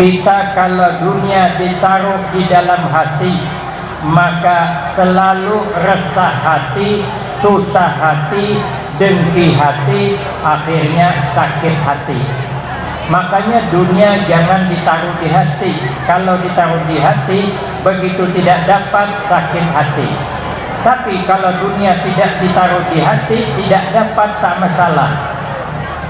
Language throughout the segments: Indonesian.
Kita kalau dunia ditaruh di dalam hati, maka selalu resah hati, susah hati, dengki hati, akhirnya sakit hati. Makanya dunia jangan ditaruh di hati. Kalau ditaruh di hati, begitu tidak dapat, sakit hati. Tapi kalau dunia tidak ditaruh di hati, tidak dapat, tak masalah.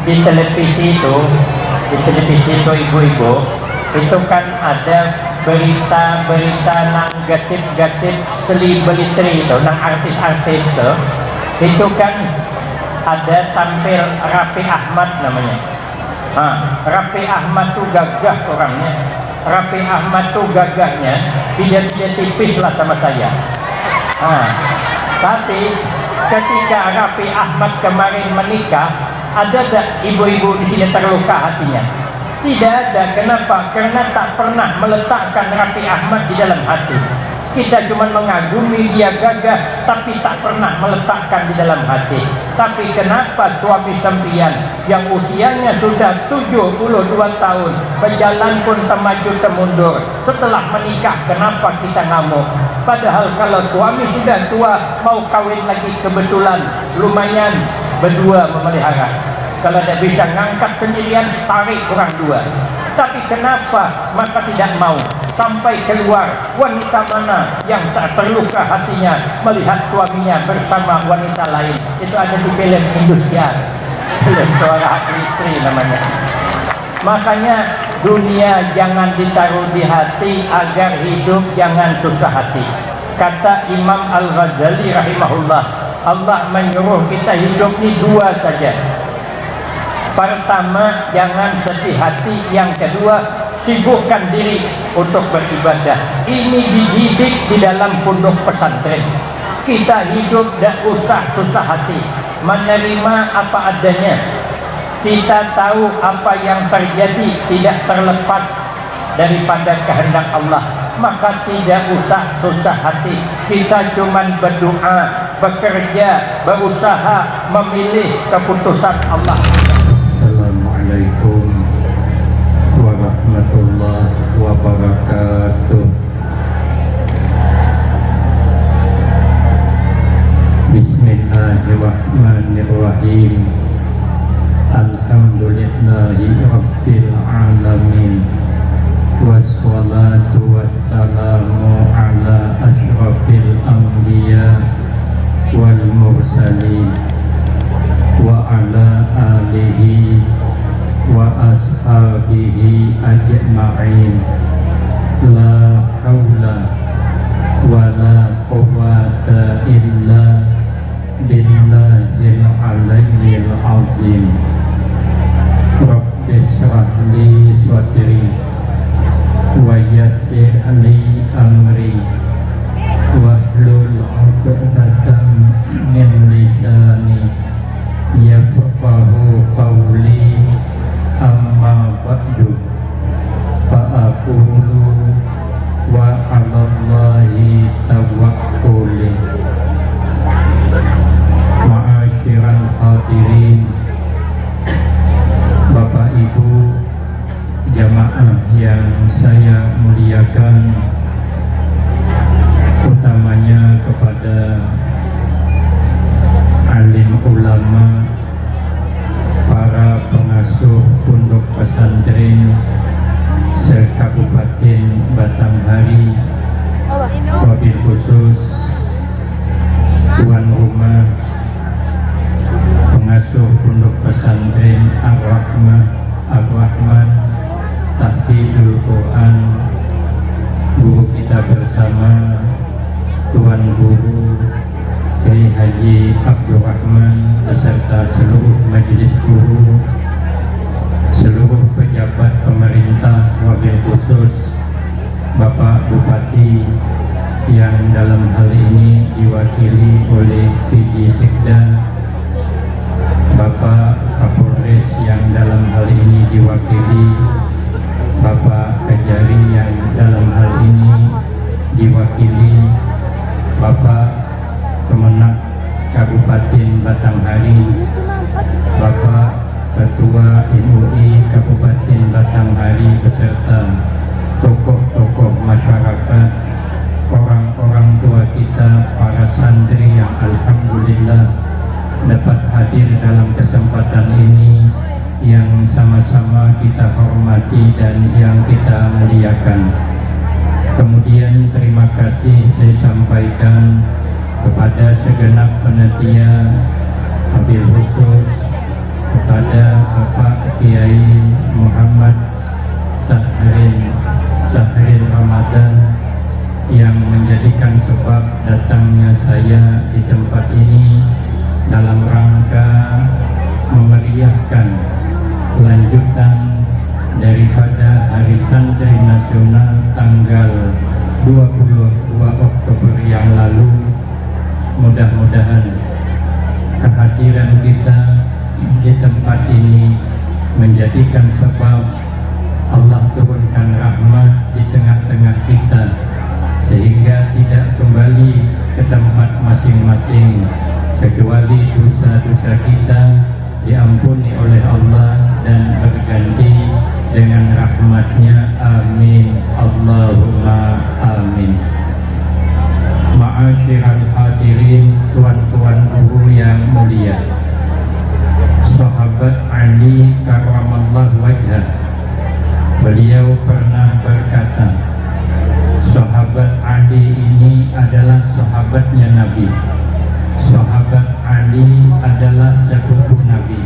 Di televisi itu ibu-ibu, itu kan ada berita-berita nang gasip-gasip selibelitri itu, nang artis-artis itu kan ada tampil Raffi Ahmad namanya. Raffi Ahmad tuh gagah orangnya. Raffi Ahmad tuh gagahnya dia tipis lah sama saya. Tapi ketika Raffi Ahmad kemarin menikah, ada tak ibu-ibu di sini terluka hatinya? Tidak ada. Kenapa? Karena tak pernah meletakkan Raffi Ahmad di dalam hati. Kita cuma mengagumi dia gagah, tapi tak pernah meletakkan di dalam hati. Tapi kenapa suami sempian yang usianya sudah 72 tahun, berjalan pun temaju temundur, setelah menikah kenapa kita ngamuk? Padahal kalau suami sudah tua, mau kawin lagi kebetulan, lumayan berdua memelihara. Kalau tidak bisa ngangkat sendirian, tarik kurang dua. Tapi kenapa maka tidak mau? Sampai keluar, wanita mana yang tak terluka hatinya melihat suaminya bersama wanita lain? Itu ada di film industrial, film Suara Hati Istri namanya. Makanya dunia jangan ditaruh di hati, agar hidup jangan susah hati. Kata Imam Al-Ghazali rahimahullah, Allah menyuruh kita hidup ini dua saja. Pertama, jangan sedih hati. Yang kedua, sibukkan diri untuk beribadah. Ini dididik di dalam pondok pesantren. Kita hidup tidak usah susah hati, menerima apa adanya. Kita tahu apa yang terjadi tidak terlepas daripada kehendak Allah, maka tidak usah susah hati. Kita cuma berdoa, bekerja, berusaha, memilih keputusan Allah. Assalamualaikum warahmatullahi wabarakatuh. Bismillahirrahmanirrahim. Alhamdulillahi rabbil alamin. Wassalatu wassalamu ala asyrafil anbiya wal mursalin wa ala alihi wa ashabihi ajma'in. La hawla wa la quwwata illa billahil aliyyil azim. Rabbi shrah li sadri wa yassir li amri wahlul 'uqdatam min lisani yafqahu qawli. Amma ba'du, fa'aqulu wa 'alallahi tawakkuli. Ma'asyiral hadirin, Bapak Ibu jamaah yang saya muliakan, utamanya kepada alim ulama, para pengasuh pondok pesantren se-Kabupaten Batanghari, wabil khusus tuan rumah pengasuh pondok pesantren Ar-Rahman Tahfidzul Quran, guru kita bersama Tuan Guru Kiai Haji Abdul Rahman beserta seluruh majelis guru, seluruh pejabat pemerintah, wabil khusus Bapak Bupati yang dalam hal ini diwakili oleh PJ Sekda, Bapak Kapolres yang dalam hal ini diwakili Bapak Kejari yang dalam hal ini diwakili Bapak Kemenak Kabupaten Batanghari, Bapak Ketua MUI Kabupaten Batanghari beserta beserta tokoh-tokoh masyarakat, orang-orang tua kita, para santri yang alhamdulillah dapat hadir dalam kesempatan ini yang sama-sama kita hormati dan yang kita muliakan. Kemudian terima kasih saya sampaikan kepada segenap panitia, wabil khusus kepada Bapak Kiai Muhammad Sahrin Ramadan yang menjadikan sebab datangnya saya di tempat ini dalam rangka memeriahkan lanjutan daripada Hari Santri Nasional tanggal 22 Oktober yang lalu. Mudah-mudahan kehadiran kita di tempat ini menjadikan sebab Allah turunkan rahmat di tengah-tengah kita, sehingga tidak kembali ke tempat masing-masing kecuali dosa-dosa kita diampuni oleh Allah dan berganti dengan rahmatnya. Amin Allahumma amin. Ma'asyiral hadirin, tuan-tuan guru yang mulia, sahabat Ali karamallahu wajhah, beliau pernah berkata, sahabat Ali ini adalah sahabatnya Nabi. Sahabat Ali adalah sepupu Nabi.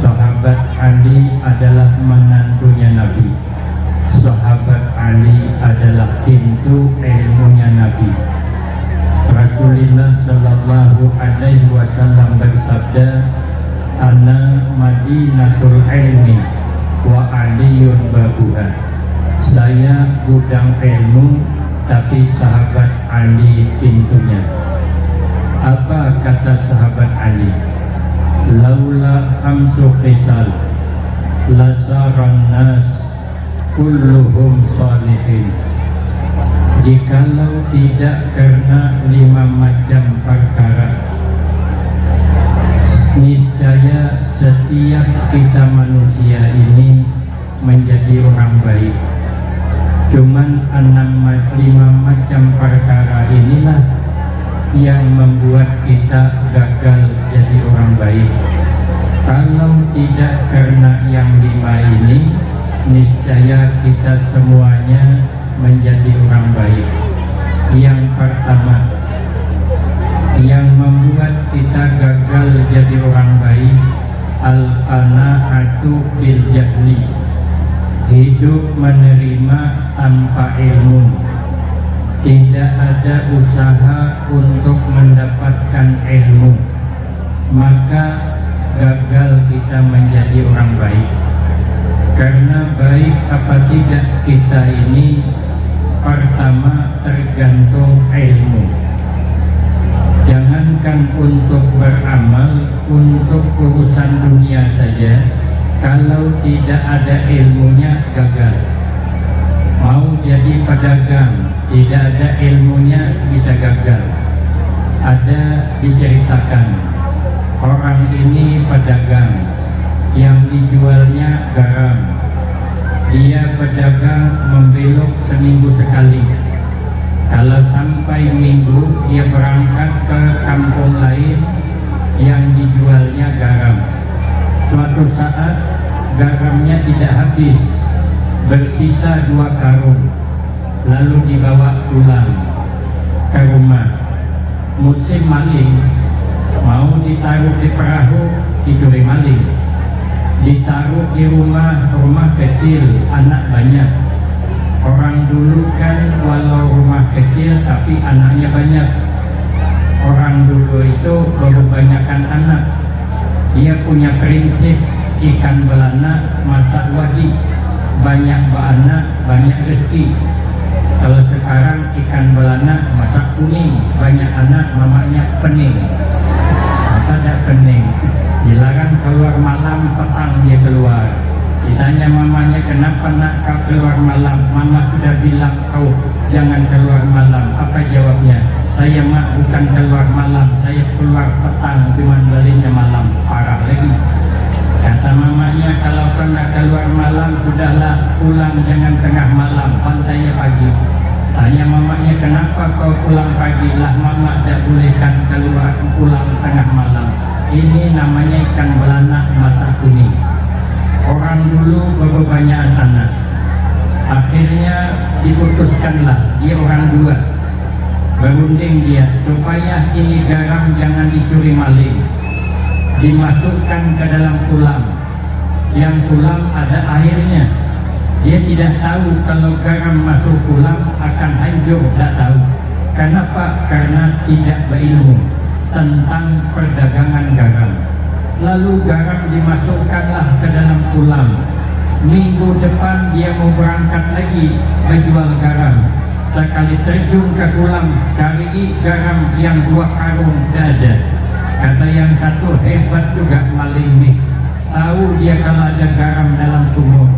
Sahabat Ali adalah menantunya Nabi. Sahabat Ali adalah pintu ilmunya Nabi. Rasulullah sallallahu alaihi wasallam bersabda, "Ana Madinatul ilmi wa aliyun babuha." Saya gudang ilmu, tapi sahabat Ali pintunya. Apa kata sahabat Ali? Laula khamsu khisal lasaran nas kulluhum salihin. Jikalau tidak karena 5 macam perkara, niscaya setiap kita manusia ini menjadi orang baik. Cuman 5 macam perkara inilah yang membuat kita gagal jadi orang baik. Kalau tidak karena yang 5 ini, niscaya kita semuanya menjadi orang baik. Yang pertama, yang membuat kita gagal jadi orang baik, al-qanaatu bil jahli, hidup menerima tanpa ilmu. Tidak ada usaha untuk mendapatkan ilmu, maka gagal kita menjadi orang baik. Karena baik apa tidak kita ini pertama tergantung ilmu. Jangankan untuk beramal, untuk urusan dunia saja, kalau tidak ada ilmunya gagal. Mau jadi pedagang, tidak ada ilmunya bisa gagal. Ada diceritakan, orang ini pedagang, yang dijualnya garam. Dia pedagang membelok seminggu sekali. Kalau sampai minggu, dia berangkat ke kampung lain yang dijualnya garam. Suatu saat garamnya tidak habis, bersisa 2 karung, lalu dibawa pulang ke rumah. Musim maling, mau ditaruh di perahu, dicuri maling. Ditaruh di rumah kecil, anak banyak. Orang dulu kan walau rumah kecil tapi anaknya banyak. Orang dulu itu kebanyakan anak. Dia punya prinsip ikan belana masak wadi, banyak beranak banyak rezeki. Kalau sekarang ikan belana masak kuning, banyak anak mamanya pening. Masa ada pening, dilarang keluar malam, petang dia keluar. Ditanya mamanya, kenapa nak kau keluar malam? Mama sudah bilang kau jangan keluar malam. Apa jawabnya? Saya mak bukan keluar malam, saya keluar petang, cuman belinya malam. Parah lagi. Kata mamanya, kalau pernah keluar malam, sudahlah pulang, jangan tengah malam, pantainya pagi. Tanya mamanya, kenapa kau pulang pagi? Lah mama tidak bolehkan keluar pulang tengah malam. Ini namanya ikan belanak masa kuning. Orang dulu berbanyak anak. Akhirnya diputuskanlah, dia orang dua, berunding dia supaya ini garam jangan dicuri maling, dimasukkan ke dalam tulang. Yang tulang ada airnya. Dia tidak tahu kalau garam masuk tulang akan hancur, tidak tahu. Kenapa? Karena tidak berilmu tentang perdagangan garam. Lalu garam dimasukkanlah ke dalam tulang. Minggu depan dia mau berangkat lagi menjual garam. Sekali terjun ke tulang, cari garam yang 2 karung, tidak ada. Kata yang satu, hebat juga maling nih, tahu dia kalau ada garam dalam sumur.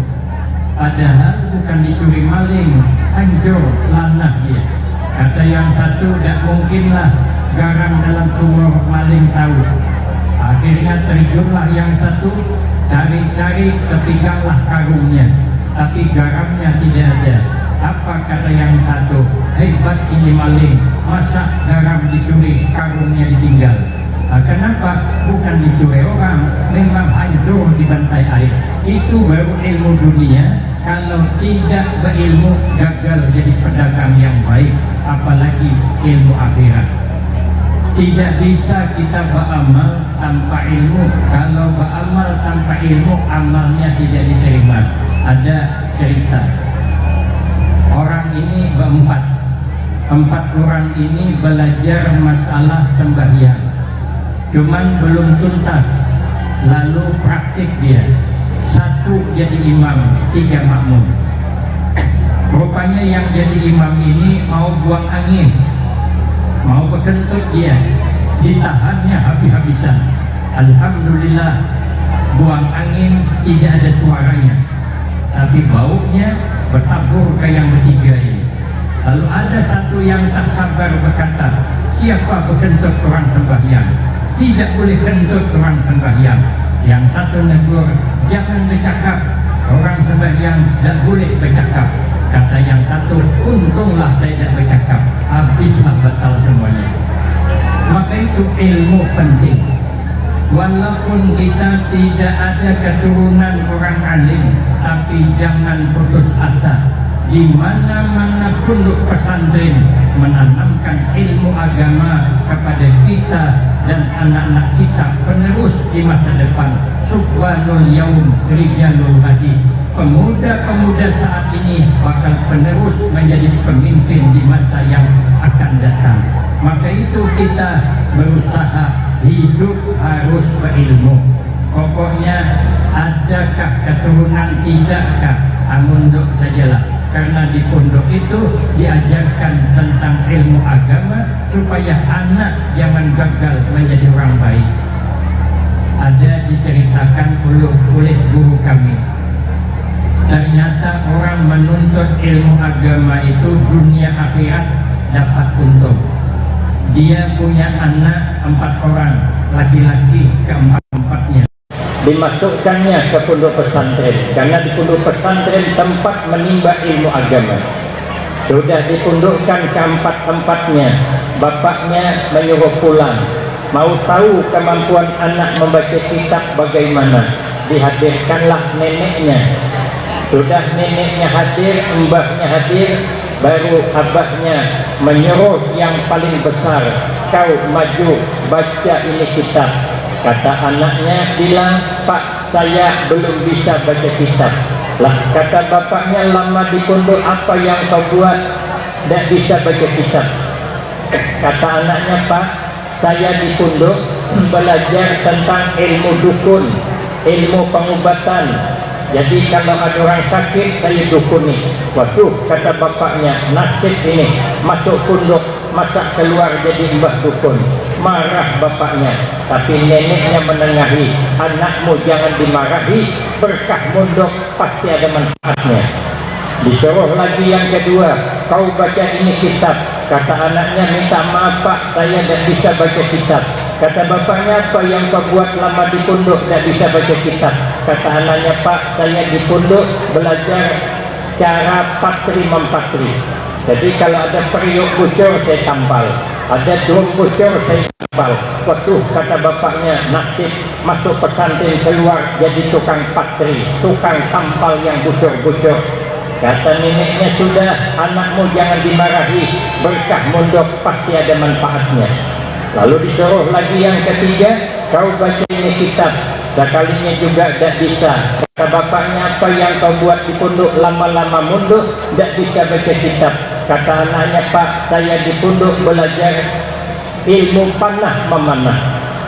Padahal bukan dicuri maling, hancur, lanah dia. Kata yang satu, tidak mungkinlah garam dalam sumur maling tahu. Akhirnya terjunlah yang satu, cari-cari, kepeganglah karungnya, tapi garamnya tidak ada. Apa kata yang satu? Hebat ini maling, masa garam dicuri, karungnya ditinggal. Nah, kenapa? Bukan dicuri orang, memang hancur di bantai air. Itu baru ilmu dunia. Kalau tidak berilmu, gagal jadi pedagang yang baik, apalagi ilmu akhirat. Tidak bisa kita beramal tanpa ilmu. Kalau beramal tanpa ilmu, amalnya tidak diterima. Ada cerita, orang ini berempat. 4 orang ini belajar masalah sembahyang, cuman belum tuntas. Lalu praktik dia. 1 jadi imam, 3 makmum. Rupanya yang jadi imam ini mau buang angin, mau berkentut dia, ditahannya habis-habisan. Alhamdulillah, buang angin tidak ada suaranya, tapi baunya bertabur ke yang bertiga ini. Lalu ada satu yang tak sabar berkata, siapa berkentut orang sembahyang? Tidak boleh kentut orang sembahyang. Yang satu negur, jangan bercakap, orang sembahyang tidak boleh bercakap. Kata yang satu, untunglah saya tidak bercakap, habislah batal semuanya. Maka itu ilmu penting. Walaupun kita tidak ada keturunan orang alim, tapi jangan putus asa. Di mana-mana pondok pesantren menanamkan ilmu agama kepada kita dan anak-anak kita penerus di masa depan. Subhanul yaum rijalul hadi. Pemuda-pemuda saat ini bakal penerus menjadi pemimpin di masa yang akan datang. Maka itu kita berusaha hidup harus berilmu. Pokoknya adakah keturunan, tidakkah, amunduk sajalah. Karena di pondok itu diajarkan tentang ilmu agama supaya anak jangan gagal menjadi orang baik. Ada diceritakan oleh guru kami, ternyata orang menuntut ilmu agama itu dunia akhirat dapat untung. Dia punya anak 4 orang, laki-laki keempat-empatnya. Dimasukkannya ke pondok pesantren, karena di pondok pesantren tempat menimba ilmu agama. Sudah dipundukkan keempat-empatnya, bapaknya menyuruh pulang. Mau tahu kemampuan anak membaca kitab bagaimana? Dihadirkanlah neneknya. Sudah neneknya hadir, mbahnya hadir, baru abahnya menyuruh yang paling besar, kau maju baca ini kitab. Kata anaknya, bilang, Pak, saya belum bisa baca kitab. Lah, kata bapaknya, lama di pondok apa yang kau buat? Tidak bisa baca kitab. Kata anaknya, Pak, saya di pondok belajar tentang ilmu dukun, ilmu pengobatan. Jadi kalau ada orang sakit, saya dukuni. Waduh, kata bapaknya, nasib ini, masuk pondok, masa keluar jadi mbah dukun. Marah bapaknya, tapi neneknya menengahi, anakmu jangan dimarahi, berkah mondok pasti ada manfaatnya. Disuruh lagi yang kedua, kau baca ini kitab. Kata anaknya, minta maaf Pak, saya tidak bisa baca kitab. Kata bapaknya, apa yang kau buat lama di pondok tak bisa baca kitab? Kata anaknya, Pak, saya di pondok belajar cara patri mempatri. Jadi kalau ada periuk bocor saya tampal, ada drum bocor saya tampal. Waktu kata bapaknya, nasib masuk pesantren keluar jadi tukang patri, tukang tampal yang bocor-bocor. Kata neneknya, sudah, anakmu jangan dimarahi, berkah mondok pasti ada manfaatnya. Lalu disuruh lagi yang ketiga, kau baca ini kitab. Sekalinya juga tidak bisa. Kata bapaknya, apa yang kau buat di pondok lama-lama mondok, tidak bisa baca kitab. Kata anaknya, Pak, saya di pondok belajar ilmu panah memanah.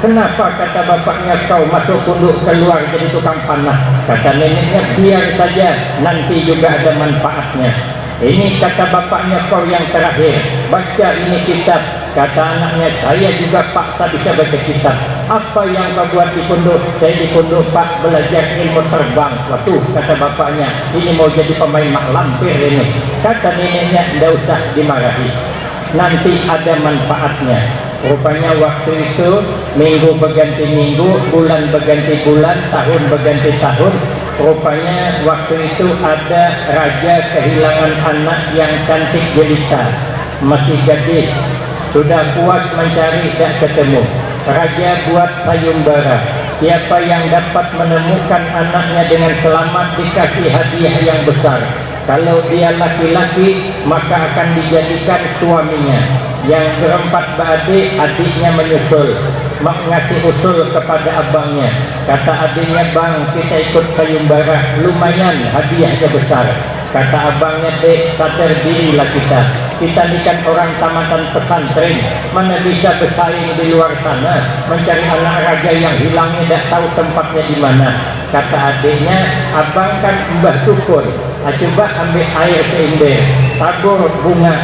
Kenapa, kata bapaknya, kau masuk pondok keluar jadi tukang panah? Kata neneknya, biar saja, nanti juga ada manfaatnya. Ini kata bapaknya, kau yang terakhir, baca ini kitab. Kata anaknya, saya juga Pak tak bisa baca kitab. Apa yang kau buat di pondok? Saya di pondok Pak belajar ilmu terbang. Waduh, kata bapaknya, ini mau jadi pemain mak lampir ini. Kata neneknya, tidak usah dimarahi, nanti ada manfaatnya. Rupanya waktu itu minggu berganti minggu, bulan berganti bulan, tahun berganti tahun. Rupanya waktu itu ada raja kehilangan anak yang cantik jelita, masih gadis. Sudah puas mencari, tidak ketemu. Raja buat sayembara, siapa yang dapat menemukan anaknya dengan selamat dikasih hadiah yang besar. Kalau dia laki-laki maka akan dijadikan suaminya. Yang berempat beradik, adiknya menyusul, ngasih usul kepada abangnya. Kata adiknya, bang, kita ikut sayembara, lumayan hadiahnya besar. Kata abangnya, dek, sadar dirilah kita ni kan orang tamatan pesantren, mana bisa bersaing di luar sana mencari anak raja yang hilangnya tidak tahu tempatnya di mana. Kata adiknya, abang kan mbah dukun, coba ambil air seember, tabur bunga,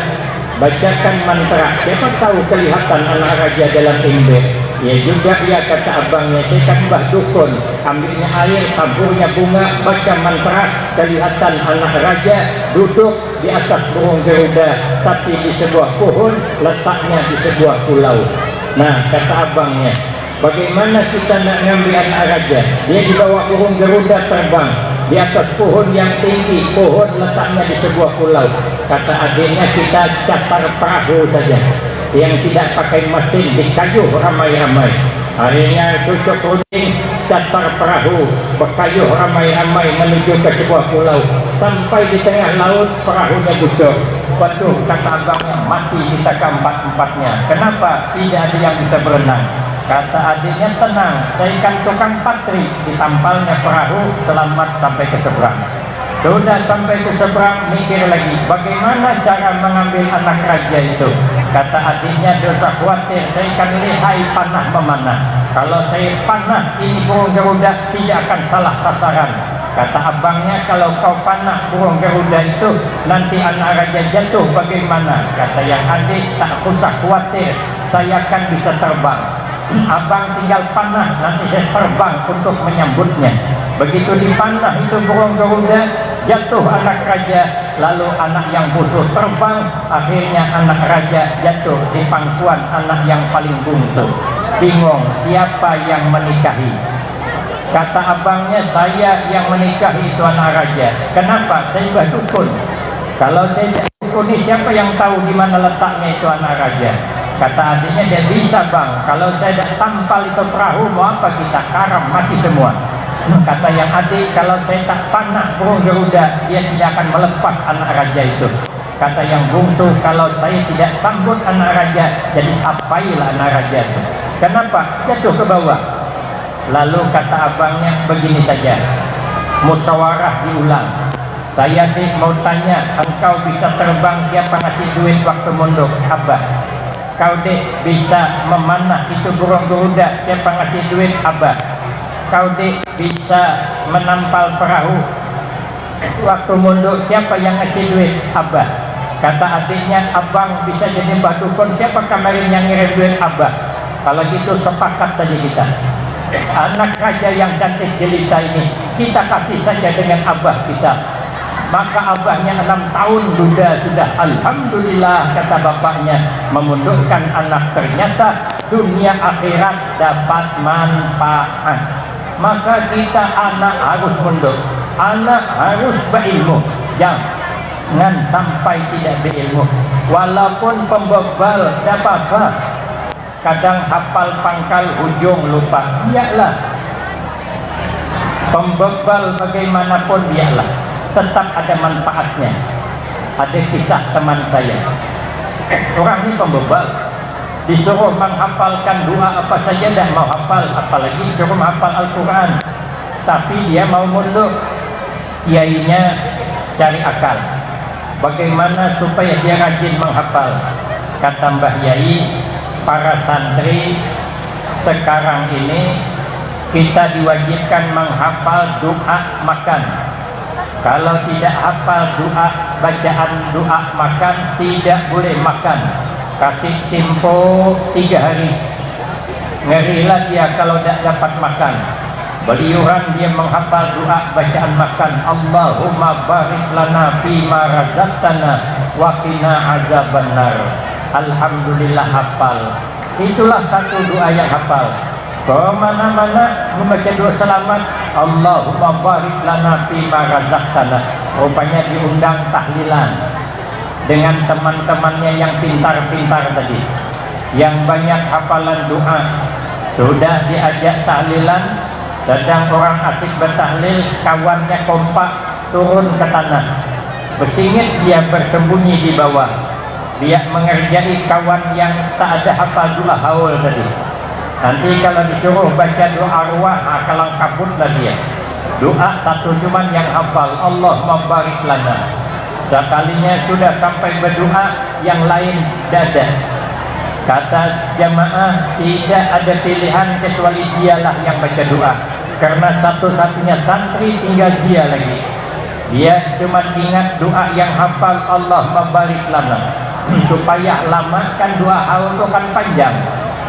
bacakan mantra, siapa tahu kelihatan anak raja dalam ember. Ya juga ya, kata abangnya, saya kan mbah dukun, ambilnya air, taburnya bunga, baca mantra, kelihatan anak raja duduk di atas burung Garuda, tapi di sebuah pohon, letaknya di sebuah pulau. Nah, kata abangnya, bagaimana kita nak ngambil anak raja? Dia di bawah burung Garuda terbang di atas pohon yang tinggi, pohon letaknya di sebuah pulau. Kata adiknya, kita catar perahu saja yang tidak pakai mesin, dikayuh ramai-ramai. Akhirnya tusuk kuning, catar perahu, berkayuh ramai-ramai menuju ke sebuah pulau. Sampai di tengah laut, perahunya bocor. Waduh, kata abangnya, mati kita keempat-empatnya. Kenapa? Tidak ada yang bisa berenang. Kata adiknya, tenang, saya kan tukang patri. Ditampalnya perahu, selamat sampai ke seberang. Sudah sampai ke seberang, mikir lagi, bagaimana cara mengambil anak raja itu? Kata adiknya, dosa khawatir, saya kan lihai panah memanah. Kalau saya panah ini burung Garuda, tidak akan salah sasaran. Kata abangnya, kalau kau panah burung Garuda itu, nanti anak raja jatuh bagaimana? Kata yang adik, tak usah khawatir, saya akan bisa terbang. Abang tinggal panah, nanti saya terbang untuk menyambutnya. Begitu dipanah itu burung Garuda, jatuh anak raja, lalu anak yang bungsu terbang, akhirnya anak raja jatuh di pangkuan anak yang paling bungsu. Bingung siapa yang menikahi. Kata abangnya, saya yang menikahi itu anak raja. Kenapa? Saya mbah dukun. Kalau saya dukun, siapa yang tahu di mana letaknya itu anak raja? Kata adiknya, dia bisa bang, kalau saya tidak tampal itu perahu, mau apa kita? Karam, mati semua. Kata yang adik, kalau saya tak panah burung Garuda, dia tidak akan melepas anak raja itu. Kata yang bungsu, kalau saya tidak sambut anak raja, jadi apailah anak raja itu. Kenapa? Jatuh ke bawah. Lalu kata abangnya, begini saja, musyawarah diulang. Saya dik mau tanya, engkau bisa terbang, siapa ngasih duit waktu mondok? Abah. Kau dek bisa memanah itu burung Garuda, siapa ngasih duit? Abah. Kau dek bisa menampal perahu waktu mondok, siapa yang ngasih duit? Abah. Kata adiknya, abang bisa jadi mbah dukun, siapa kemarin yang ngirim duit? Abah. Kalau gitu sepakat saja kita, anak raja yang cantik jelita ini kita kasih saja dengan abah kita. Maka abahnya 6 tahun duda sudah, alhamdulillah, kata bapaknya, memundurkan anak. Ternyata dunia akhirat dapat manfaat. Maka kita anak harus mondok, anak harus berilmu. Jangan sampai tidak berilmu. Walaupun pembebal tidak apa-apa, kadang hafal pangkal ujung lupa, biarlah. Pembebal bagaimanapun biarlah, tetap ada manfaatnya. Ada kisah teman saya, orang ini pembebal, disuruh menghafalkan doa apa saja dah mau hafal, apalagi disuruh menghafal Al-Quran. Tapi dia mau mundur. Kiainya cari akal, bagaimana supaya dia rajin menghafal. Kata Mbah Yai, para santri sekarang ini kita diwajibkan menghafal doa makan. Kalau tidak hafal doa, bacaan doa makan, tidak boleh makan. Kasih tempo 3 hari. Ngerilah dia kalau tidak dapat makan. Beliuran dia menghafal doa bacaan makan. Allahumma barik lana fima razaqtana wa qina azabannar. Alhamdulillah hafal. Itulah satu doa yang hafal. Ke mana-mana membaca doa selamat, Allahumma barik lana fima razaqtana. Rupanya diundang tahlilan dengan teman-temannya yang pintar-pintar tadi, yang banyak hafalan doa. Sudah diajak tahlilan, sedang orang asik bertahlil, kawannya kompak turun ke tanah. Bersingit dia bersembunyi di bawah. Dia mengerjai kawan yang tak ada hafal doa haul tadi. Nanti kalau disuruh baca doa arwah, kalang kabutlah dia. Doa satu cuman yang hafal, Allahumma barik lana. Sekalinya sudah sampai berdoa, yang lain dada. Kata jamaah, tidak ada pilihan kecuali dialah yang baca doa. Karena satu-satunya santri tinggal dia lagi. Dia cuma ingat doa yang hafal, Allahumma barik lana. Supaya lamakan doa haul itu kan panjang.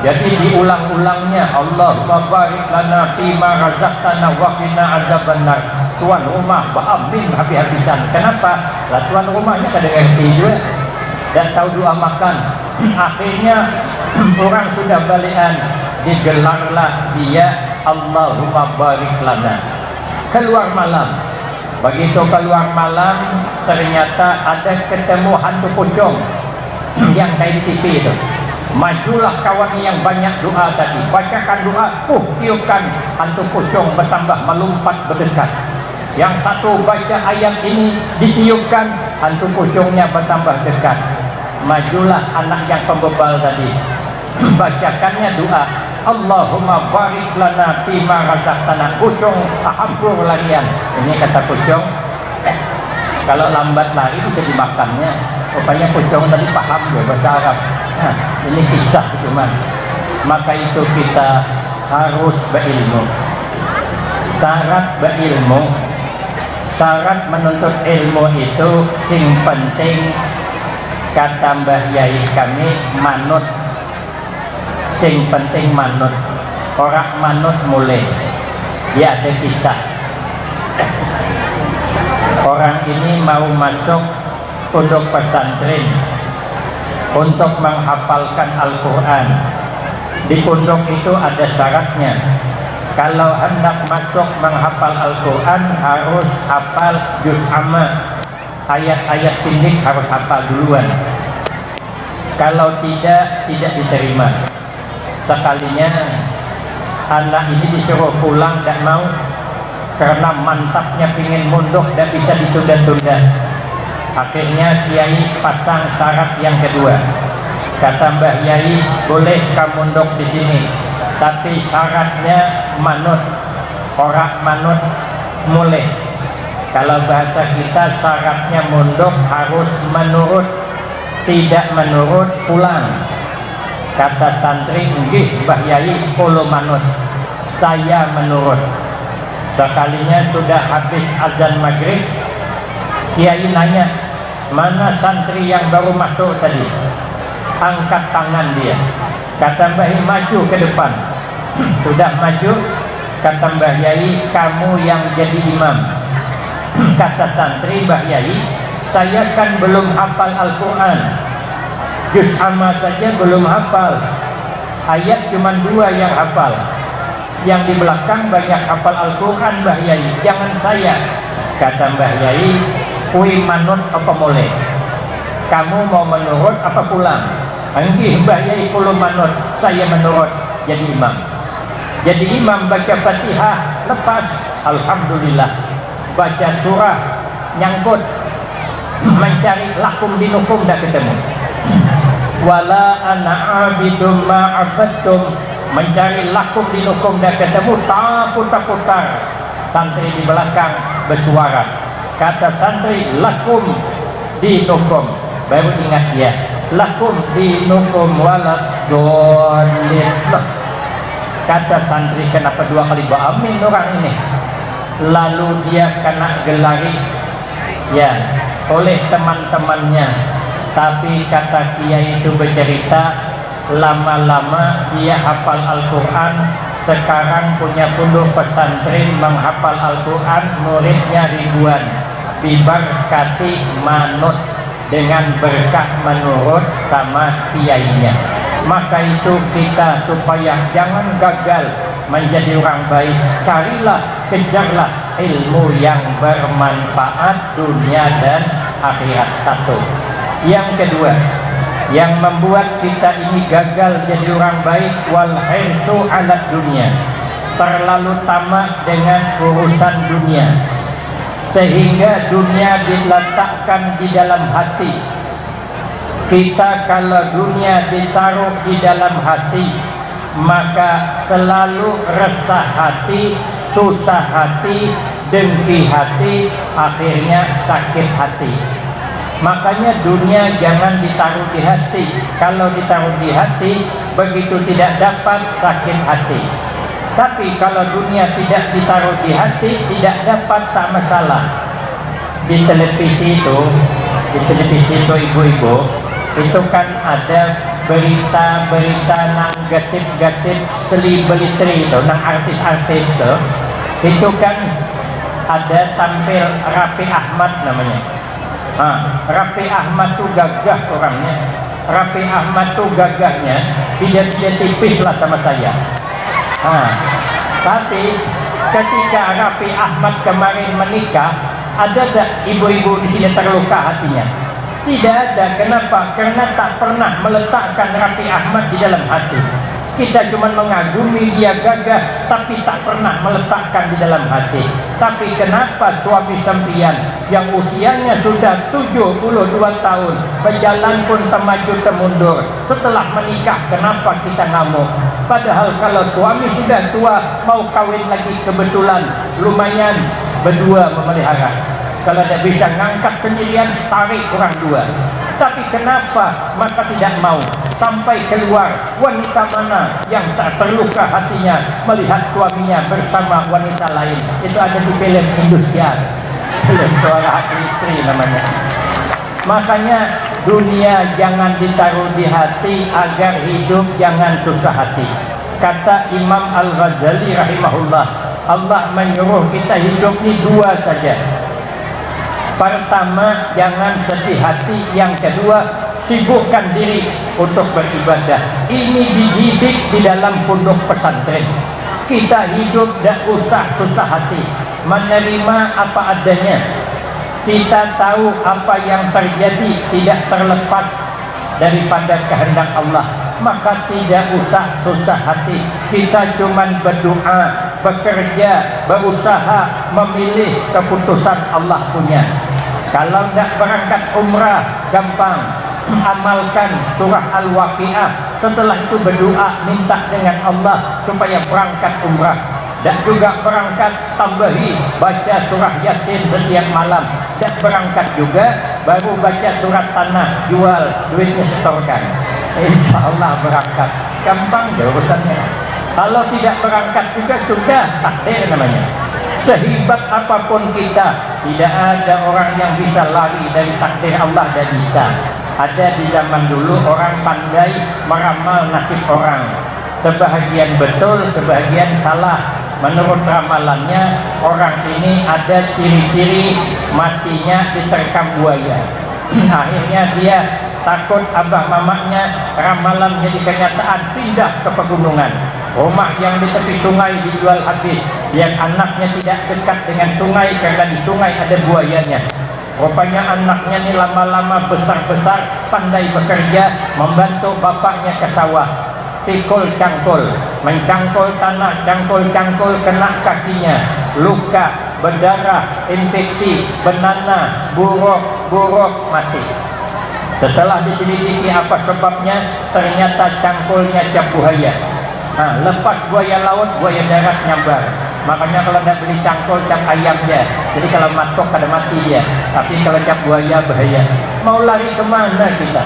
Jadi diulang-ulangnya, Allahumma barik lana fima razaqtana wa qina azabannar. Tuan rumah baamin habis-habisan. Kenapa? Lah tuan rumahnya kadang ngerti juga, dan tahu doa makan. Akhirnya orang sudah balikan, digelarlah dia Allahumma barik lana. Keluar malam. Begitu keluar malam, ternyata ada ketemu hantu pocong yang kayak di TV itu. Majulah kawan yang banyak doa tadi, bacakan doa, tiupkan, hantu pocong bertambah melompat berdekat. Yang satu baca ayat ini, ditiupkan, hantu pocongnya bertambah dekat. Majulah anak yang pembebal tadi, bacakannya doa, Allahumma barik lana fima razaqtana. Pocong hampur larian. Ini kata pocong, kalau lambat lari bisa dimakannya. Rupanya pocong tadi paham ya bahasa Arab. Nah, ini kisah cuman. Maka itu kita harus berilmu. Syarat berilmu, syarat menuntut ilmu itu sing penting, kata Mbah Yai kami, manut. Sing penting manut. Orang manut mulai. Dia ada kisah. Orang ini mau masuk pondok pesantren untuk menghafalkan Al-Quran. Di pondok itu ada syaratnya. Kalau hendak masuk menghafal Al-Quran harus hafal juz amma. Ayat-ayat pendek harus hafal duluan. Kalau tidak diterima. Sekalinya anak ini disuruh pulang, tidak mau, karena mantapnya ingin mondok dan bisa ditunda-tunda. Akhirnya Kiai pasang syarat yang kedua. Kata Mbah Yai, boleh kamu mondok di sini, tapi syaratnya manut. Orang manut mulai. Kalau bahasa kita syaratnya mondok harus menurut, tidak menurut pulang. Kata santri, nggih Mbah Yai polo manut, saya menurut. Sekalinya sudah habis azan maghrib, Kiai nanya, mana santri yang baru masuk tadi? Angkat tangan dia. Kata Mbah Yai, maju ke depan. Sudah maju, kata Mbah Yai, kamu yang jadi imam. Kata santri, Mbah Yai, saya kan belum hafal Al-Quran, juz amma saja belum hafal. ayat cuma 2 yang hafal, yang di belakang banyak hafal Al-Quran. Mbah Yai, jangan saya, kata Mbah Yai, kui manut apa boleh, kamu mau menurut apa pulang? Anggih Mbah Yai kulo manut, saya menurut jadi imam. Jadi imam baca Fatihah lepas, alhamdulillah, baca surah nyangkut, mencari lakum dinukum dah ketemu. Wala ana abidum ma'abadtum, mencari lakum dinukum dah ketemu, tak putar-putar. Santri di belakang bersuara, kata santri lakum dinukum, baru ingat dia, lakum dinukum walad dolin. Kata santri, kenapa 2 kali beramin orang ini? Lalu dia kena gelari ya oleh teman-temannya. Tapi kata kiai itu bercerita, lama-lama dia hafal Al-Quran. Sekarang punya pondok pesantren menghafal Al-Quran, muridnya ribuan. Biberkati manut, dengan berkah menurut sama kiainya. Maka itu kita supaya jangan gagal menjadi orang baik, carilah, kejarlah ilmu yang bermanfaat dunia dan akhirat. Satu. Yang kedua, yang membuat kita ini gagal jadi orang baik, wal hirsu ala dunia, terlalu tamak dengan urusan dunia, sehingga dunia diletakkan di dalam hati. Kita kalau dunia ditaruh di dalam hati, maka selalu resah hati, susah hati, dengki hati, akhirnya sakit hati. Makanya dunia jangan ditaruh di hati. Kalau ditaruh di hati, begitu tidak dapat, sakit hati. Tapi kalau dunia tidak ditaruh di hati, tidak dapat, tak masalah. Di televisi itu ibu-ibu, itu kan ada berita-berita nang gasip-gasip selibelitri itu, nang artis-artis itu kan ada tampil Raffi Ahmad namanya. Raffi Ahmad tuh gagah orangnya. Raffi Ahmad tuh gagahnya tidak tipis lah sama saya. Tapi ketika Raffi Ahmad kemarin menikah, ada tak ibu-ibu di sini terluka hatinya? Tidak ada. Kenapa? Karena tak pernah meletakkan Raffi Ahmad di dalam hati. Kita cuma mengagumi dia gagah, tapi tak pernah meletakkan di dalam hati. Tapi kenapa suami sampian yang usianya sudah 72 tahun, berjalan pun temaju temundur, setelah menikah kenapa kita ngamuk? Padahal kalau suami sudah tua, mau kawin lagi kebetulan, lumayan berdua memelihara. Kalau tidak bisa ngangkat sendirian, tarik orang dua. Tapi kenapa maka tidak mau? Sampai keluar, wanita mana yang tak terluka hatinya melihat suaminya bersama wanita lain? Itu ada di film industrial, film Suara Hati Istri namanya. Makanya dunia jangan ditaruh di hati, agar hidup jangan susah hati. Kata Imam Al-Ghazali rahimahullah, Allah menyuruh kita hidup ini 2 saja. Pertama, jangan sedih hati. Yang kedua, sibukkan diri untuk beribadah. Ini dididik di dalam pondok pesantren. Kita hidup tidak usah susah hati, menerima apa adanya. Kita tahu apa yang terjadi tidak terlepas daripada kehendak Allah, maka tidak usah susah hati. Kita cuma berdoa, bekerja, berusaha, memilih keputusan Allah punya. Kalau tidak berangkat umrah, gampang, amalkan surah Al-Waqiah. Setelah itu berdoa, minta dengan Allah supaya berangkat umrah. Dan juga berangkat, tambahi baca surah Yasin setiap malam. Dan berangkat juga, baru baca surat Tanah, jual, duitnya setorkan. Insya Allah berangkat, gampang ya urusannya. Kalau tidak berangkat juga sudah takdir namanya. Sehebat apapun kita, tidak ada orang yang bisa lari dari takdir Allah, dan bisa. Ada di zaman dulu orang pandai meramal nasib orang. Sebahagian betul, sebahagian salah. Menurut ramalannya, orang ini ada ciri-ciri matinya diterkam buaya. Akhirnya dia takut abah mamaknya ramalan jadi kenyataan, pindah ke pegunungan. Rumah yang di tepi sungai dijual habis, biar anaknya tidak dekat dengan sungai karena di sungai ada buayanya. Rupanya anaknya ini lama-lama besar-besar, pandai bekerja, membantu bapaknya ke sawah. Pikul cangkul, mencangkul tanah, cangkul-cangkul kena kakinya, luka, berdarah, infeksi, benana, buruk, mati. Setelah diselidiki apa sebabnya, ternyata cangkulnya cap buaya. Nah, lepas buaya laut, buaya darat nyambar. Makanya kalau tidak beli cangkul, cap ayam dia. Jadi kalau matok kada mati dia. Tapi kalau cap buaya bahaya. Mau lari kemana kita?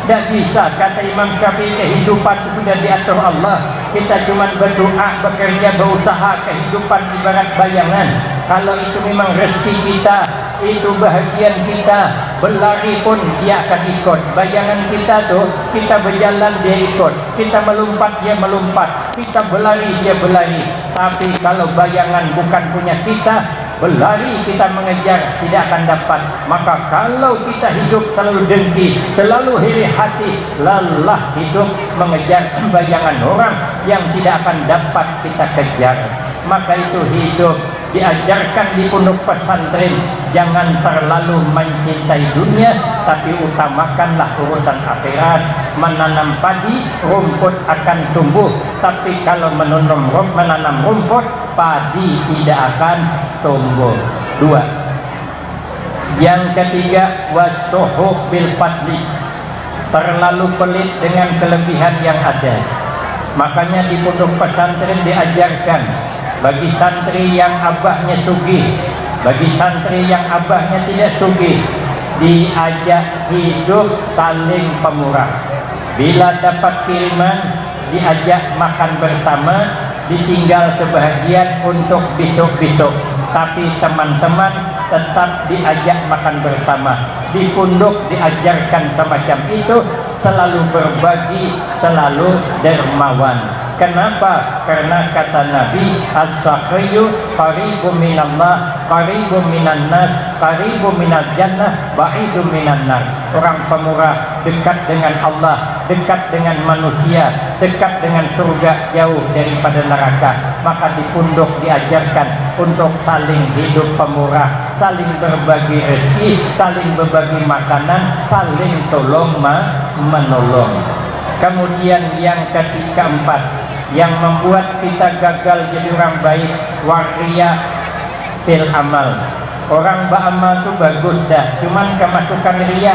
Tidak bisa. Kata Imam Syafi'i, kehidupan itu sudah diatur Allah. Kita cuma berdoa, bekerja, berusaha. Kehidupan ibarat bayangan. Kalau itu memang rezeki kita, itu bahagian kita, berlari pun dia akan ikut. Bayangan kita tuh, kita berjalan dia ikut, kita melompat dia melompat, kita berlari dia berlari. Tapi kalau bayangan bukan punya kita, berlari kita mengejar, tidak akan dapat. Maka kalau kita hidup selalu dengki, selalu iri hati, lelah hidup mengejar bayangan orang yang tidak akan dapat kita kejar. Maka itu hidup diajarkan di pondok pesantren, jangan terlalu mencintai dunia, tapi utamakanlah urusan akhirat. Menanam padi, rumput akan tumbuh, tapi kalau menanam rumput, padi tidak akan tumbuh. 2. Yang ketiga, wasuhu bil fadli, terlalu pelit dengan kelebihan yang ada. Makanya di pondok pesantren diajarkan, bagi santri yang abahnya sugih, bagi santri yang abahnya tidak sugih, diajak hidup saling pemurah. Bila dapat kiriman, diajak makan bersama, ditinggal sebahagian untuk besok-besok. Tapi teman-teman tetap diajak makan bersama. Di pondok diajarkan semacam itu, selalu berbagi, selalu dermawan. Kenapa? Karena kata Nabi, as-sakhiyyu qaribun minallah, qaribun minan nas, qaribun minal jannah, ba'idun minan nar. Orang pemurah dekat dengan Allah, dekat dengan manusia, dekat dengan surga, jauh daripada neraka. Maka di pondok diajarkan untuk saling hidup pemurah, saling berbagi rezeki, saling berbagi makanan, saling tolong menolong. Kemudian yang keempat, yang membuat kita gagal jadi orang baik, waria fil amal. Orang beramal itu bagus dah, cuman kemasukan riya,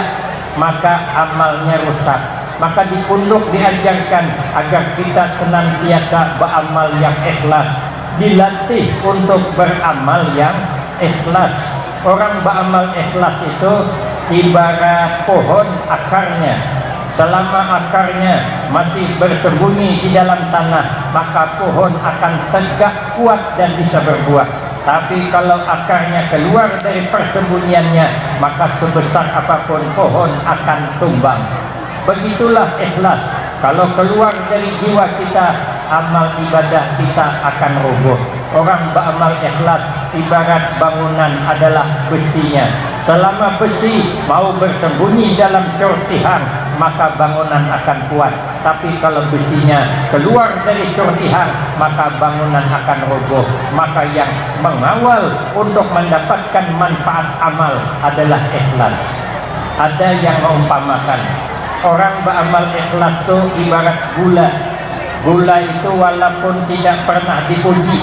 maka amalnya rusak. Maka di pondok diajarkan agar kita senantiasa beramal yang ikhlas, dilatih untuk beramal yang ikhlas. Orang beramal ikhlas itu ibarat pohon akarnya. Selama akarnya masih bersembunyi di dalam tanah, maka pohon akan tegak, kuat dan bisa berbuah. Tapi kalau akarnya keluar dari persembunyiannya, maka sebesar apapun pohon akan tumbang. Begitulah ikhlas. Kalau keluar dari jiwa kita, amal ibadah kita akan roboh. Orang beramal ikhlas ibarat bangunan adalah besinya. Selama besi mau bersembunyi dalam cortihan, maka bangunan akan kuat. Tapi kalau besinya keluar dari cortihan, maka bangunan akan roboh. Maka yang mengawal untuk mendapatkan manfaat amal adalah ikhlas. Ada yang mengumpamakan, orang beramal ikhlas itu ibarat gula. Gula itu walaupun tidak pernah dipuji,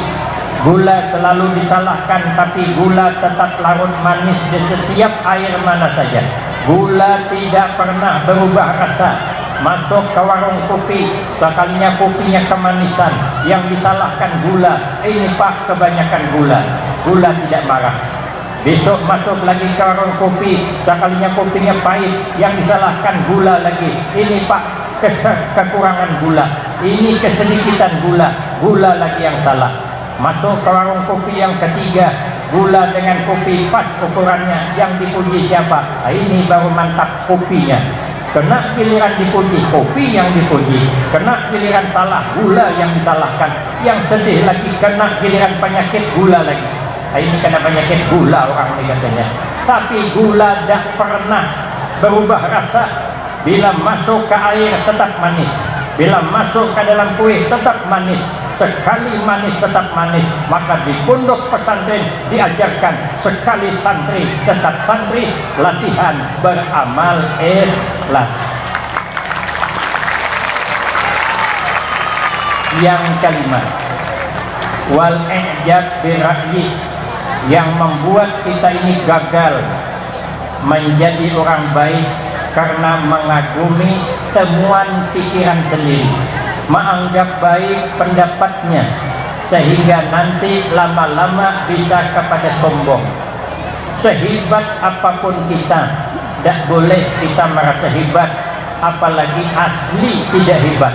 gula selalu disalahkan, tapi gula tetap larut manis di setiap air mana saja. Gula tidak pernah berubah rasa. Masuk ke warung kopi, sekalinya kopinya kemanisan, yang disalahkan gula. Ini pak kebanyakan gula. Gula tidak marah. Besok masuk lagi ke warung kopi, sekalinya kopinya pahit, yang disalahkan gula lagi. Ini pak kekurangan gula, ini kesedikitan gula. Gula lagi yang salah. Masuk ke warung kopi yang ketiga, gula dengan kopi pas ukurannya, yang dipuji siapa? Ini baru mantap kopinya. Kena giliran dipuji, kopi yang dipuji. Kena giliran salah, gula yang disalahkan. Yang sedih lagi, kena giliran penyakit, gula lagi. Ini kena penyakit gula orang ini katanya. Tapi gula tidak pernah berubah rasa. Bila masuk ke air tetap manis, bila masuk ke dalam kuih tetap manis. Sekali manis tetap manis. Maka di pondok pesantren diajarkan sekali santri tetap santri, latihan beramal ikhlas. Yang kelima, wal i'jab bira'yi, yang membuat kita ini gagal menjadi orang baik karena mengagumi temuan pikiran sendiri, menganggap baik pendapatnya, sehingga nanti lama-lama bisa kepada sombong. Sehebat apapun kita, tidak boleh kita merasa hebat, apalagi asli tidak hebat.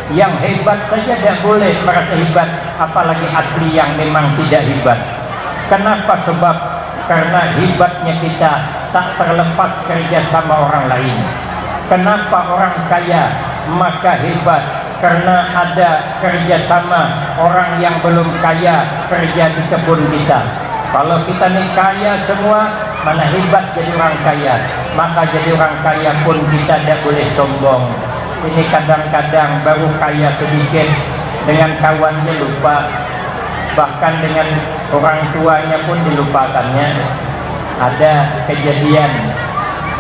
Yang hebat saja tidak boleh merasa hebat, apalagi asli yang memang tidak hebat. Kenapa? Sebab karena hebatnya kita tak terlepas kerja sama orang lain. Kenapa orang kaya maka hebat? Karena ada kerjasama orang yang belum kaya kerja di kebun kita. Kalau kita nih kaya semua, mana hebat jadi orang kaya. Maka jadi orang kaya pun kita tidak boleh sombong. Ini kadang-kadang baru kaya sedikit, dengan kawannya lupa, bahkan dengan orang tuanya pun dilupakannya. Ada kejadian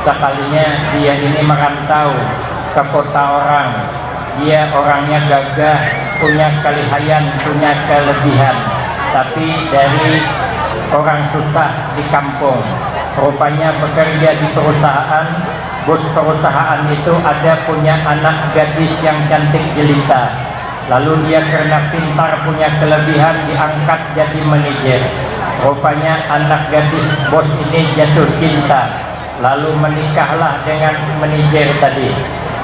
sekalinya dia ini merantau ke kota orang. Dia orangnya gagah, punya kelihayan, punya kelebihan, tapi dari orang susah di kampung. Rupanya bekerja di perusahaan. Bos perusahaan itu ada punya anak gadis yang cantik jelita. Lalu dia karena pintar, punya kelebihan, diangkat jadi manajer. Rupanya anak gadis bos ini jatuh cinta, lalu menikahlah dengan manajer tadi.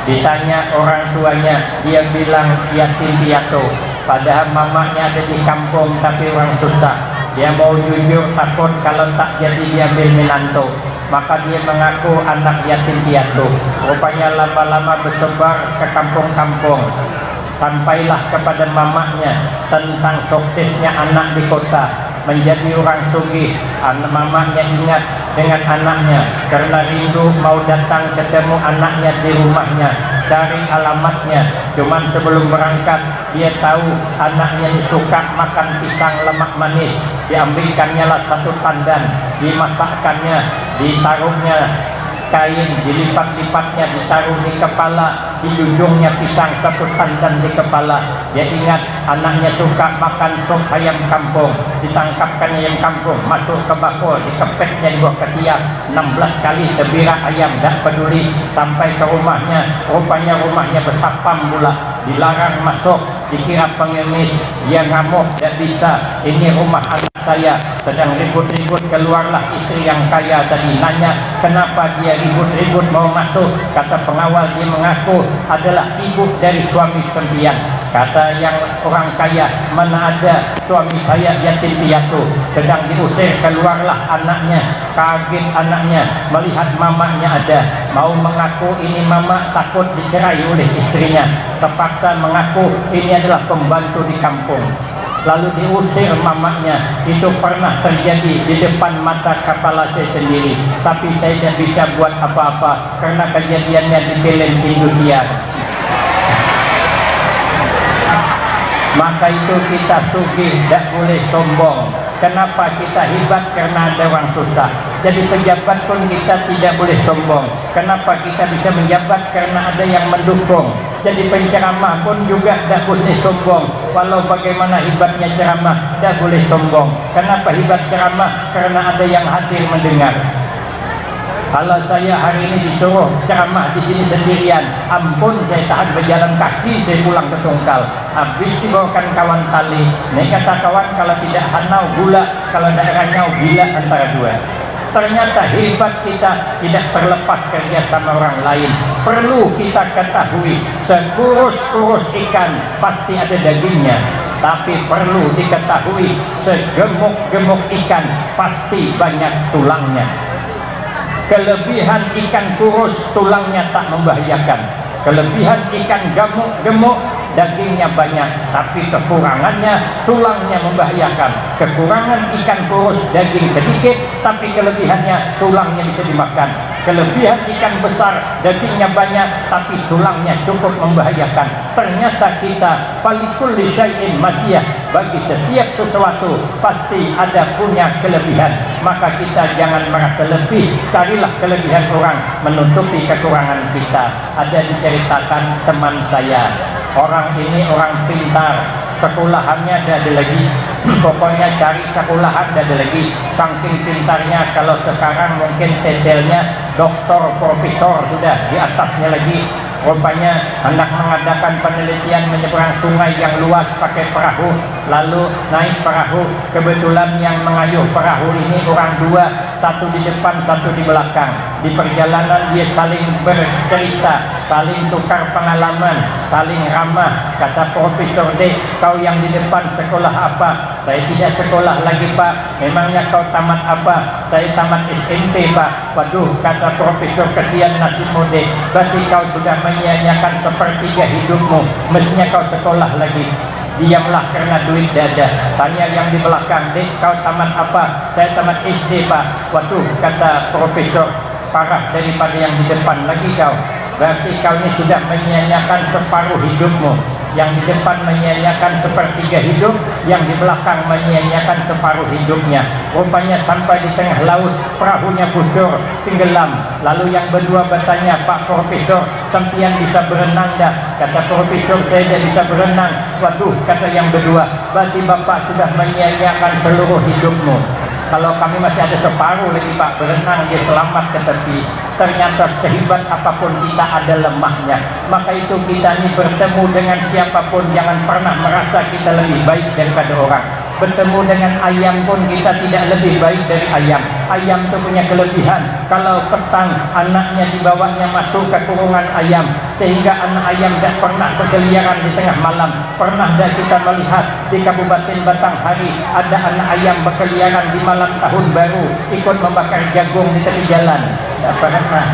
Ditanya orang tuanya, dia bilang yatim piatu, padahal mamanya ada di kampung tapi orang susah. Dia mau jujur, takut kalau tak jadi diambil menantu. Maka dia mengaku anak yatim piatu. Rupanya lama-lama bersebar ke kampung-kampung, sampailah kepada mamanya tentang suksesnya anak di kota, menjadi orang sugih. Mamanya ingat dengan anaknya, karena rindu mau datang ketemu anaknya di rumahnya, cari alamatnya. Cuman sebelum berangkat dia tahu anaknya ini suka makan pisang lemak manis. Diambilkannya lah satu tandan, dimasakkannya, ditaruhnya kain, dilipat-lipatnya, ditaruh di kepala, di ujungnya pisang satu tandan di kepala. Dia ingat anaknya suka makan sop ayam kampung, ditangkapkan ayam kampung, masuk ke bakul, dikepetnya di bawah ketiak 16 kali, tebirak ayam, tak peduli. Sampai ke rumahnya, rupanya rumahnya bersapam pula, dilarang masuk, dikira pengemis. Dia ngamuk, tidak bisa, ini rumah anak saya. Sedang ribut-ribut, keluarlah istri yang kaya tadi, nanya kenapa dia ribut-ribut mau masuk. Kata pengawal, dia mengaku adalah ibu dari suami sempian. Kata yang orang kaya, mana ada suami saya yatim piatu. Sedang diusir, keluarlah anaknya. Kaget anaknya melihat mamanya ada, mau mengaku ini mama, takut dicerai oleh istrinya. Terpaksa mengaku ini adalah pembantu di kampung. Lalu diusir mamanya. Itu pernah terjadi di depan mata kepala saya sendiri, tapi saya tidak bisa buat apa-apa karena kejadiannya di film Indosiar. Maka itu kita sugih, tidak boleh sombong. Kenapa kita hebat? Karena ada orang susah. Jadi pejabat pun kita tidak boleh sombong. Kenapa kita bisa menjabat? Karena ada yang mendukung. Jadi penceramah pun juga tidak boleh sombong. Walau bagaimana hebatnya ceramah, tidak boleh sombong. Kenapa hebat ceramah? Karena ada yang hadir mendengar. Kalau saya hari ini disuruh ceramah di sini sendirian, ampun, saya tahan berjalan kaki, saya pulang ke Tungkal. Habis dibawakan kawan tali. Ini kata kawan, kalau tidak hanau gula, kalau daerahnya gila antara dua. Ternyata hebat kita tidak terlepas kerja sama orang lain. Perlu kita ketahui, sekurus-kurus ikan pasti ada dagingnya. Tapi perlu diketahui, segemuk-gemuk ikan pasti banyak tulangnya. Kelebihan ikan kurus, tulangnya tak membahayakan. Kelebihan ikan gemuk-gemuk, dagingnya banyak, tapi kekurangannya, tulangnya membahayakan. Kekurangan ikan kurus, daging sedikit, tapi kelebihannya, tulangnya bisa dimakan. Kelebihan ikan besar, dagingnya banyak, tapi tulangnya cukup membahayakan. Ternyata kita falikulli syai'in madiyah, bagi setiap sesuatu pasti ada punya kelebihan. Maka kita jangan merasa lebih, carilah kelebihan orang menutupi kekurangan kita. Ada diceritakan teman saya, orang ini orang pintar, sekolahannya tidak ada lagi. Pokoknya cari sekolahan tidak ada lagi. Saking pintarnya, kalau sekarang mungkin titelnya doktor, profesor sudah di atasnya lagi. Rupanya hendak mengadakan penelitian menyeberang sungai yang luas pakai perahu, lalu naik perahu. Kebetulan yang mengayuh perahu ini orang dua, satu di depan, satu di belakang. Di perjalanan dia saling bercerita, saling tukar pengalaman, saling ramah. Kata Profesor D, kau yang di depan sekolah apa? Saya tidak sekolah lagi Pak. Memangnya kau tamat apa? Saya tamat SMP Pak. Waduh, kata Profesor, kesian nasibmu D, berarti kau sudah menyia-nyiakan sepertiga hidupmu. Mestinya kau sekolah lagi. Diamlah karena duit dada. Tanya yang di belakang, Dek, kau tamat apa? Saya tamat SD Pak. Waduh, kata Profesor, parah daripada yang di depan lagi kau. Berarti kau ini sudah menyia-nyiakan separuh hidupmu. Yang di depan menyia-nyiakan sepertiga hidup, yang di belakang menyia-nyiakan separuh hidupnya. Rupanya sampai di tengah laut, perahunya bocor, tenggelam. Lalu yang berdua bertanya, Pak Profesor, sampian bisa berenang dah? Kata Profesor, saya tidak bisa berenang. Waduh, kata yang berdua, berarti Bapak sudah menyia-nyiakan seluruh hidupmu. Kalau kami masih ada separuh lagi Pak, berenang dia selamat ke tepi. Ternyata sehebat apapun kita ada lemahnya. Maka itu kita ini bertemu dengan siapapun jangan pernah merasa kita lebih baik daripada orang. Bertemu dengan ayam pun kita tidak lebih baik dari ayam. Ayam itu punya kelebihan, kalau petang anaknya dibawanya masuk ke kurungan ayam, sehingga anak ayam tidak pernah berkeliaran di tengah malam. Pernah dah kita melihat di Kabupaten Batanghari ada anak ayam berkeliaran di malam tahun baru ikut membakar jagung di tepi jalan? Tidak pernah.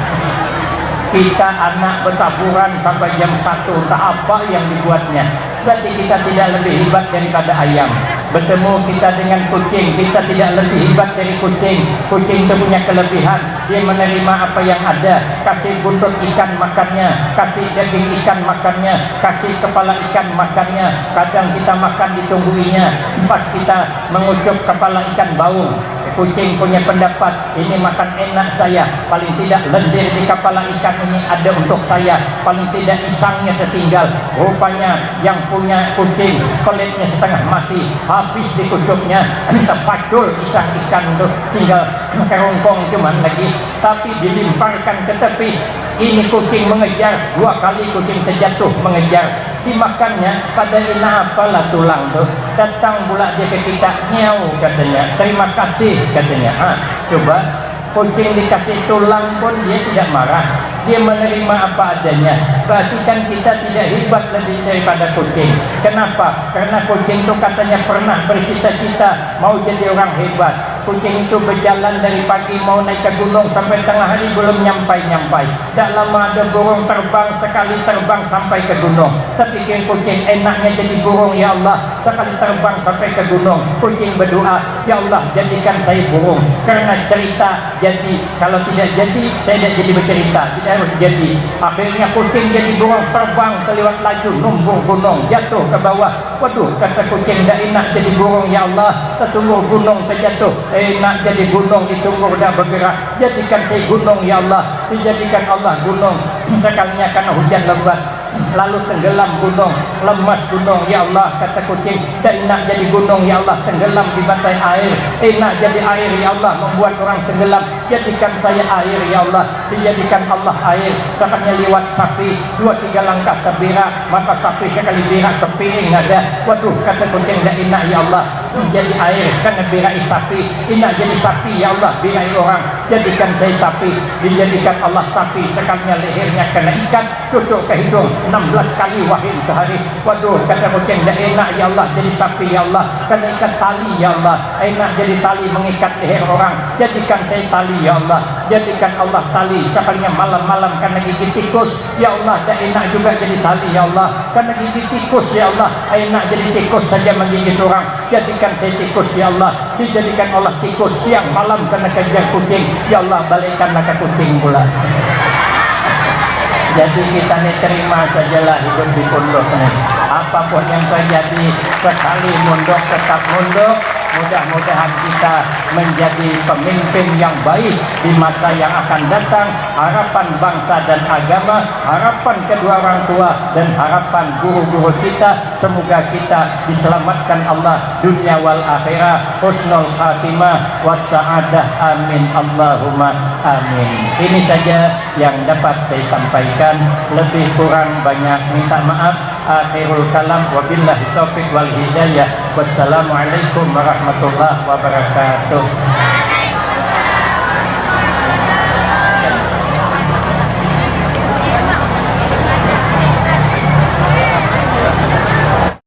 Kita anak bertaburan sampai jam 1, tak apa yang dibuatnya. Berarti kita tidak lebih hebat daripada ayam. Bertemu kita dengan kucing, kita tidak lebih hebat dari kucing. Kucing itu punya kelebihan, dia menerima apa yang ada. Kasih buntut ikan makannya, kasih daging ikan makannya, kasih kepala ikan makannya. Kadang kita makan ditungguinya, pas kita mengucup kepala ikan baung. Kucing punya pendapat, ini makan enak saya, paling tidak lendir di kepala ikan ini ada untuk saya, paling tidak isangnya tertinggal. Rupanya yang punya kucing pelitnya setengah mati, habis dikucupnya terpacul isang ikan itu, tinggal kerongkong cuman lagi, tapi dilimparkan ke tepi. Ini kucing mengejar, 2 kali kucing terjatuh mengejar, dimakannya. Pada ina apalah tulang tuh, datang pula dia ke kita, nyau katanya, terima kasih katanya. Coba kucing dikasih tulang pun dia tidak marah, dia menerima apa adanya. Berarti kan kita tidak hebat lebih daripada kucing. Kenapa? Karena kucing itu katanya pernah bercita-cita mau jadi orang hebat. Kucing itu berjalan dari pagi mau naik ke gunung sampai tengah hari belum nyampai-nyampai. Tak lama ada burung terbang, sekali terbang sampai ke gunung. Terpikir kucing, enaknya jadi burung ya Allah, sekali terbang sampai ke gunung. Kucing berdoa, ya Allah jadikan saya burung, karena cerita jadi. Kalau tidak jadi, saya tidak jadi bercerita, tidak harus jadi. Akhirnya kucing jadi burung, terbang kelewat laju, numbung gunung, jatuh ke bawah. Waduh, kata kucing, tidak enak jadi burung ya Allah, tertunggu gunung terjatuh. Enak jadi gunung, ditunggu dah bergerak. Jadikan saya gunung ya Allah, dijadikan Allah gunung. Sekalinya karena hujan lebat, lalu tenggelam gunung, lemas gunung ya Allah, kata kucing. Dan enak jadi gunung ya Allah, tenggelam di batai air. Enak jadi air ya Allah, membuat orang tenggelam. Jadikan saya air ya Allah, dijadikan Allah air. Sekalinya lewat sapi, 2-3 langkah terberak, maka sapi sekali berak sepiring ada. Waduh, kata kucing, dah enak ya Allah jadi air karena berai sapi. Enak jadi sapi ya Allah, berai orang. Jadikan saya sapi, dijadikan Allah sapi. Sekalinya lehernya kena ikat, cucuk ke hidung 16 kali wahid sehari. Waduh, kata kucing, dah enak ya Allah jadi sapi ya Allah, kena ikat tali ya Allah. Enak jadi tali mengikat leher orang. Jadikan saya tali ya Allah, jadikan Allah tali. Sekalinya malam-malam karena gigit tikus ya Allah, dah enak juga jadi tali ya Allah, karena gigit tikus ya Allah. Enak jadi tikus saja menggigit orang. Jadikan saya tikus ya Allah, dijadikan Allah tikus siang malam kena kejar kucing, ya Allah balikkanlah ke kucing pula. Jadi kita nih terima sajalah hidup di pondok nih. Apapun yang terjadi, sekali mondok tetap mondok. Mudah-mudahan kita menjadi pemimpin yang baik di masa yang akan datang. Harapan bangsa dan agama, harapan kedua orang tua, dan harapan guru-guru kita, semoga kita diselamatkan Allah dunia wal akhirah, husnul khatimah wassa'adah, amin Allahumma amin. Ini saja yang dapat saya sampaikan, lebih kurang banyak minta maaf. Akhirul kalam, wabillahi taufiq wal hidayah. Wassalamualaikum warahmatullahi wabarakatuh.